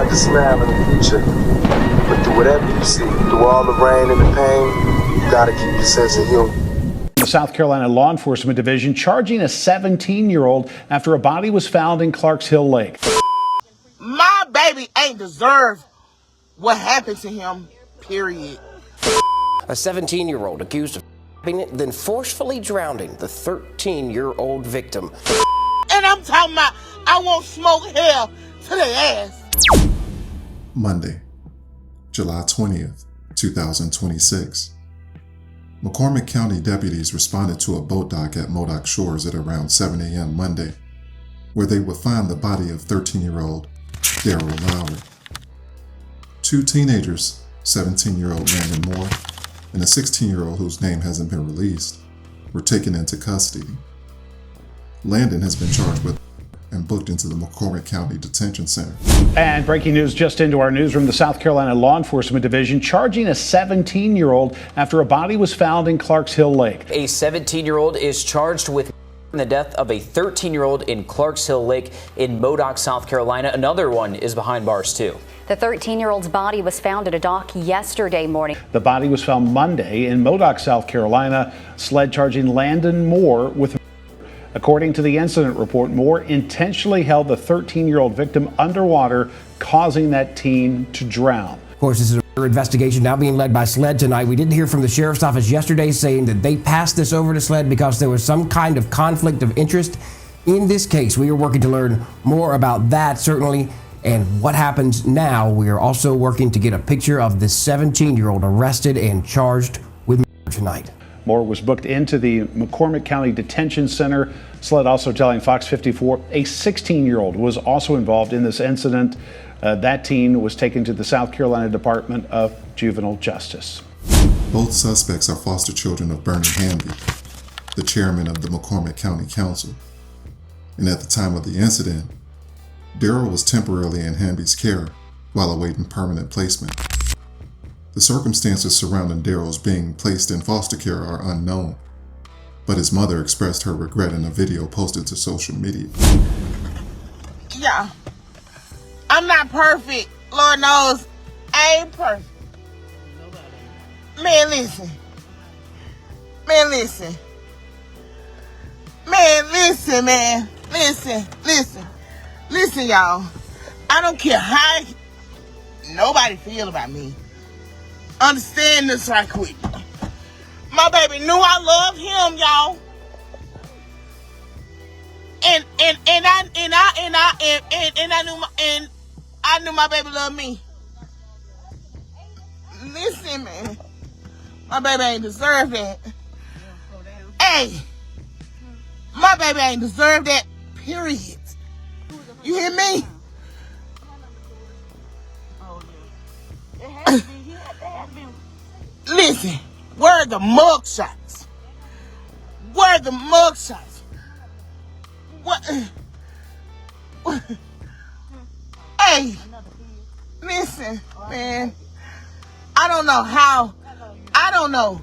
like a smile in the future. But through whatever you see, through all the rain and the pain, you gotta keep your sense of humor. The South Carolina Law Enforcement Division charging a 17-year-old after a body was found in Clarks Hill Lake. My baby ain't deserve what happened to him, period. A 17-year-old accused of then forcefully drowning the 13-year-old victim. And I'm talking about, I won't smoke hell to their ass. Monday, July 20th, 2026. McCormick County deputies responded to a boat dock at Modoc Shores at around 7 a.m. Monday, where they would find the body of 13-year-old Daryl Lowry. Two teenagers, 17-year-old Landon Moore and a 16-year-old whose name hasn't been released, were taken into custody. Landon has been charged with and booked into the McCormick County Detention Center. And breaking news just into our newsroom, the South Carolina Law Enforcement Division charging a 17-year-old after a body was found in Clarks Hill Lake. A 17-year-old is charged with the death of a 13-year-old in Clarks Hill Lake in Modoc, South Carolina. Another one is behind bars, too. The 13-year-old's body was found at a dock yesterday morning. The body was found Monday in Modoc, South Carolina. SLED charging Landon Moore with. According to the incident report, Moore intentionally held the 13-year-old victim underwater, causing that teen to drown. Of course, this is a investigation now being led by SLED tonight. We did hear from the sheriff's office yesterday saying that they passed this over to SLED because there was some kind of conflict of interest in this case. We are working to learn more about that, certainly, and what happens now. We are also working to get a picture of this 17-year-old arrested and charged with murder tonight. Moore was booked into the McCormick County Detention Center. SLED also telling Fox 54 a 16-year-old was also involved in this incident. That teen was taken to the South Carolina Department of Juvenile Justice. Both suspects are foster children of Bernie Hamby, the chairman of the McCormick County Council. And at the time of the incident, Daryl was temporarily in Hamby's care while awaiting permanent placement. The circumstances surrounding Daryl's being placed in foster care are unknown, but his mother expressed her regret in a video posted to social media. Yeah, I'm not perfect. Lord knows I ain't perfect. Man, listen. Man, listen. Man, listen, man. Listen, y'all. I don't care how nobody feel about me. Understand this right quick. My baby knew I loved him, y'all. And I knew my baby loved me. Listen, man. My baby ain't deserve that. Hey, my baby ain't deserve that, period. You hear me? Listen, where are the mug shots? Where are the mug shots? What? Hey, listen, man. I don't know how. I don't know.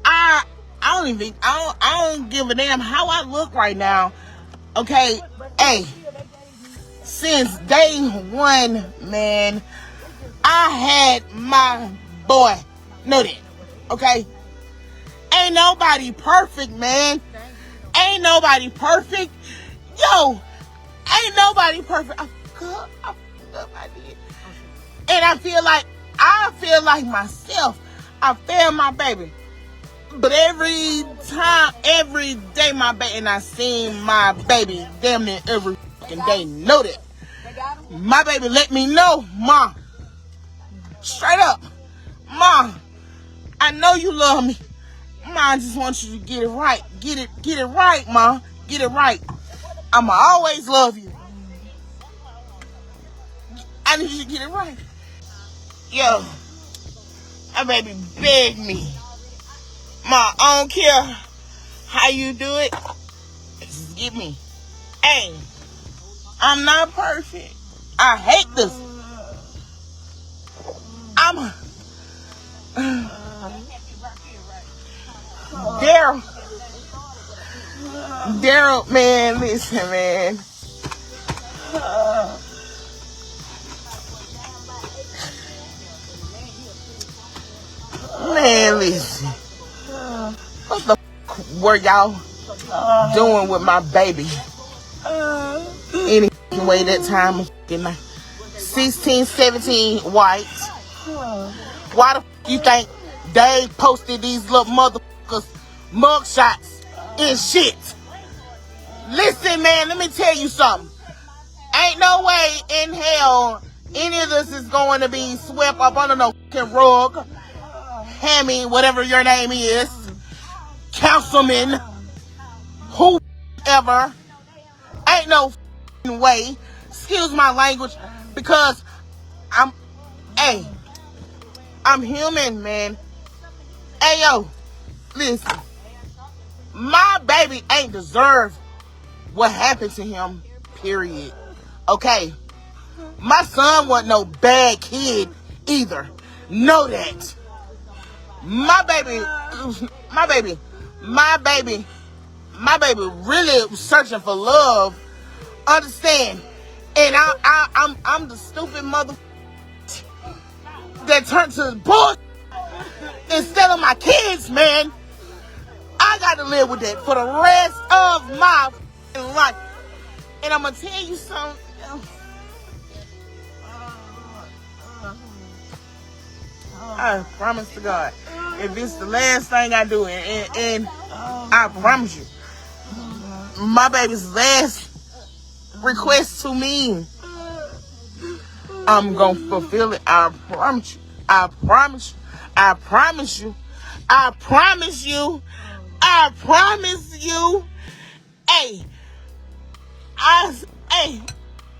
I don't give a damn how I look right now. Okay, hey. Since day one, man, I had my boy. Know that, okay? Ain't nobody perfect, man. Ain't nobody perfect. Yo, ain't nobody perfect. I fucked up, I did. And I feel like myself. I failed my baby. But every day, my baby, and I seen my baby damn near every fucking day. Know that. My baby let me know, Ma. Straight up. Ma, I know you love me. Ma, I just want you to get it right. Get it right, Ma. Get it right. I'ma always love you. I need you to get it right. Yo, my baby begged me. Ma, I don't care how you do it. Just give me. Hey, I'm not perfect. I hate this. Daryl, man, listen, man. Man, listen. What the were y'all doing with my baby? Any way that time of 16, 17 white. Why the you think they posted these little motherfuckers mugshots and shit? Listen, man, let me tell you something. Ain't no way in hell any of this is going to be swept up under no fucking rug. Hammy, whatever your name is, councilman, whoever. Ain't no fucking way. Excuse my language, because I'm human, man. Hey, yo, listen. My baby ain't deserve what happened to him, period. Okay? My son wasn't no bad kid either. Know that. My baby really was searching for love. Understand? And I'm the stupid mother that turned to bullshit instead of my kids, man. I got to live with that for the rest of my life. And I'm gonna tell you something. I promise to God, if it's the last thing I do, and I promise you, my baby's last request to me, I'm gonna fulfill it. I promise you. I promise you. I promise you. I promise you. I promise you. Hey,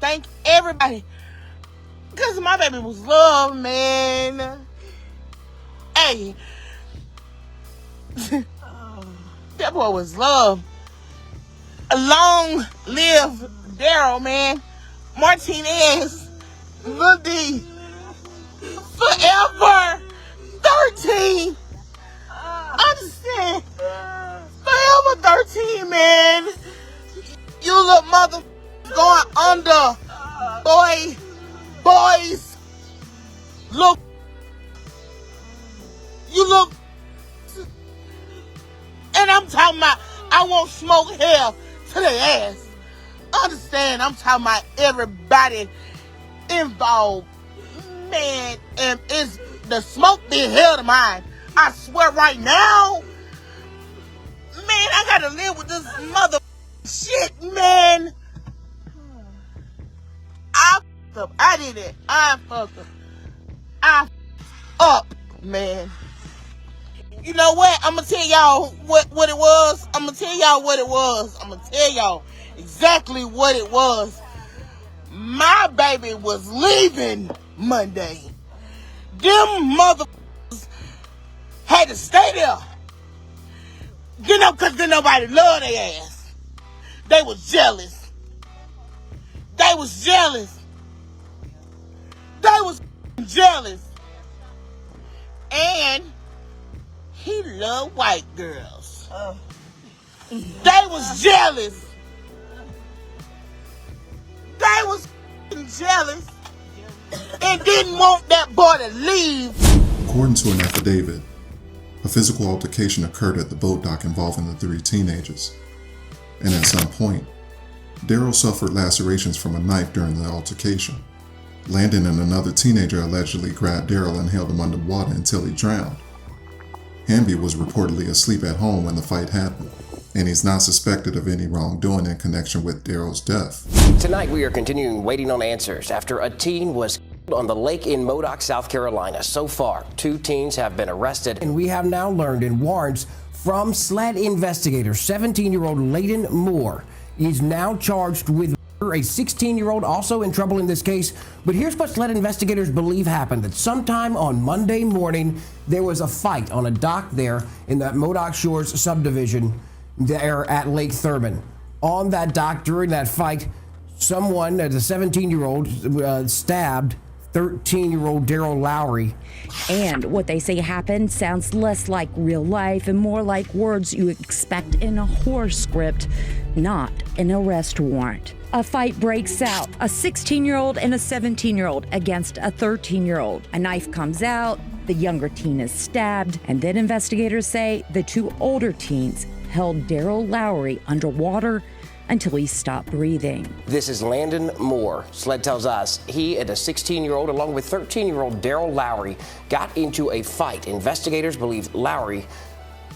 thank everybody, because my baby was loved, man. Hey, that boy was loved. Long live Daryl, man. Martinez, Lil D, forever 13. Understand? Forever 13, man. You little mother going under, boys. Look, you look, and I'm talking about I won't smoke hell to their ass. Understand? I'm talking about everybody involved, man. And it's the smoke be hell to mine. I swear right now, man, I gotta live with this mother shit, man. I fucked up. I did it. I fucked up. I fucked up, man. You know what? I'm gonna tell y'all what it was. I'm gonna tell y'all what it was. I'm gonna tell y'all exactly what it was. My baby was leaving Monday. Them motherfuckers had to stay there. You know, because then nobody loved their ass. They was jealous. They was jealous. They was jealous. And he loved white girls. They was jealous. They was jealous and didn't want that boy to leave. According to an affidavit, a physical altercation occurred at the boat dock involving the three teenagers. And at some point, Daryl suffered lacerations from a knife during the altercation. Landon and another teenager allegedly grabbed Daryl and held him underwater until he drowned. Hamby was reportedly asleep at home when the fight happened, and he's not suspected of any wrongdoing in connection with Daryl's death. Tonight we are continuing waiting on answers after a teen was killed on the lake in Modoc, South Carolina. So far, 2 teens have been arrested. And we have now learned in warrants from SLED investigator, 17-year-old Layden Moore is now charged with murder. A 16-year-old also in trouble in this case. But here's what SLED investigators believe happened, that sometime on Monday morning, there was a fight on a dock there in that Modoc Shores subdivision there at Lake Thurman. On that dock during that fight, someone, the 17-year-old, stabbed 13-year-old Daryl Lowry. And what they say happened sounds less like real life and more like words you expect in a horror script, not an arrest warrant. A fight breaks out, a 16-year-old and a 17-year-old against a 13-year-old. A knife comes out, The younger teen is stabbed, and then investigators say the two older teens held Daryl Lowry underwater until he stopped breathing. This is Landon Moore. SLED tells us he and a 16-year-old, along with 13-year-old Daryl Lowry, got into a fight. Investigators believe Lowry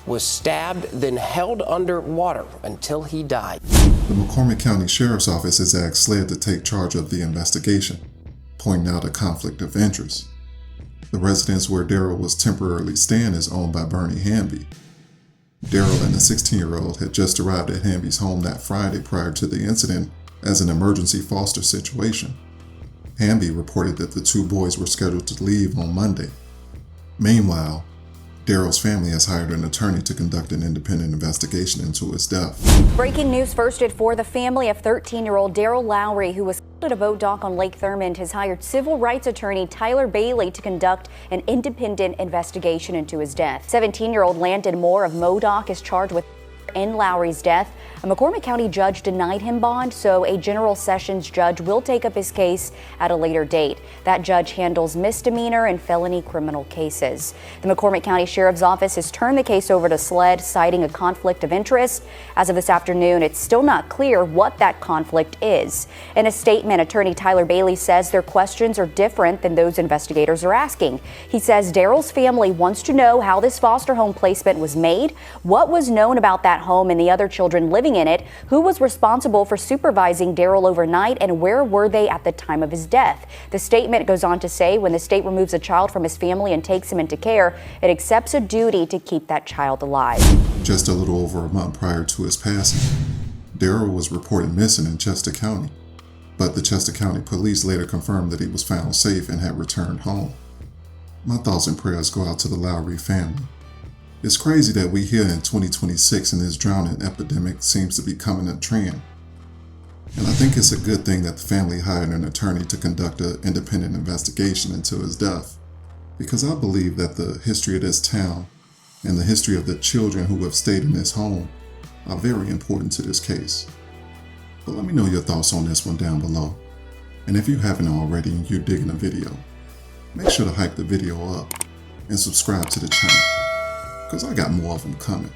was stabbed, then held underwater until he died. The McCormick County Sheriff's Office has asked SLED to take charge of the investigation, pointing out a conflict of interest. The residence where Daryl was temporarily staying is owned by Bernie Hamby. Daryl and the 16-year-old had just arrived at Hamby's home that Friday prior to the incident as an emergency foster situation. Hamby reported that the two boys were scheduled to leave on Monday. Meanwhile, Daryl's family has hired an attorney to conduct an independent investigation into his death. Breaking news first at 4. The family of 13-year-old Daryl Lowry, who was killed at a boat dock on Lake Thurmond, has hired civil rights attorney Tyler Bailey to conduct an independent investigation into his death. 17-year-old Landon Moore of Modoc is charged with in Lowry's death. A McCormick County judge denied him bond, so a general sessions judge will take up his case at a later date. That judge handles misdemeanor and felony criminal cases. The McCormick County Sheriff's Office has turned the case over to SLED, citing a conflict of interest. As of this afternoon, it's still not clear what that conflict is. In a statement, attorney Tyler Bailey says their questions are different than those investigators are asking. He says Daryl's family wants to know how this foster home placement was made, what was known about that home and the other children living in it, who was responsible for supervising Daryl overnight, and where were they at the time of his death. The statement goes on to say when the state removes a child from his family and takes him into care, it accepts a duty to keep that child alive. Just a little over a month prior to his passing, Daryl was reported missing in Chester County, but the Chester County police later confirmed that he was found safe and had returned home. My thoughts and prayers go out to the Lowry family. It's crazy that we here in 2026 and this drowning epidemic seems to be becoming a trend. And I think it's a good thing that the family hired an attorney to conduct an independent investigation into his death, because I believe that the history of this town and the history of the children who have stayed in this home are very important to this case. But let me know your thoughts on this one down below. And if you haven't already and you're digging the video, make sure to hype the video up and subscribe to the channel, because I got more of them coming.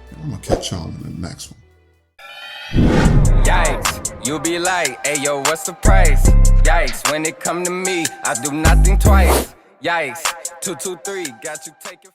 And I'm gonna catch y'all in the next one. Yikes, you'll be like, hey yo, what's the price? Yikes, when it come to me, I do nothing twice. Yikes, 223, got you taking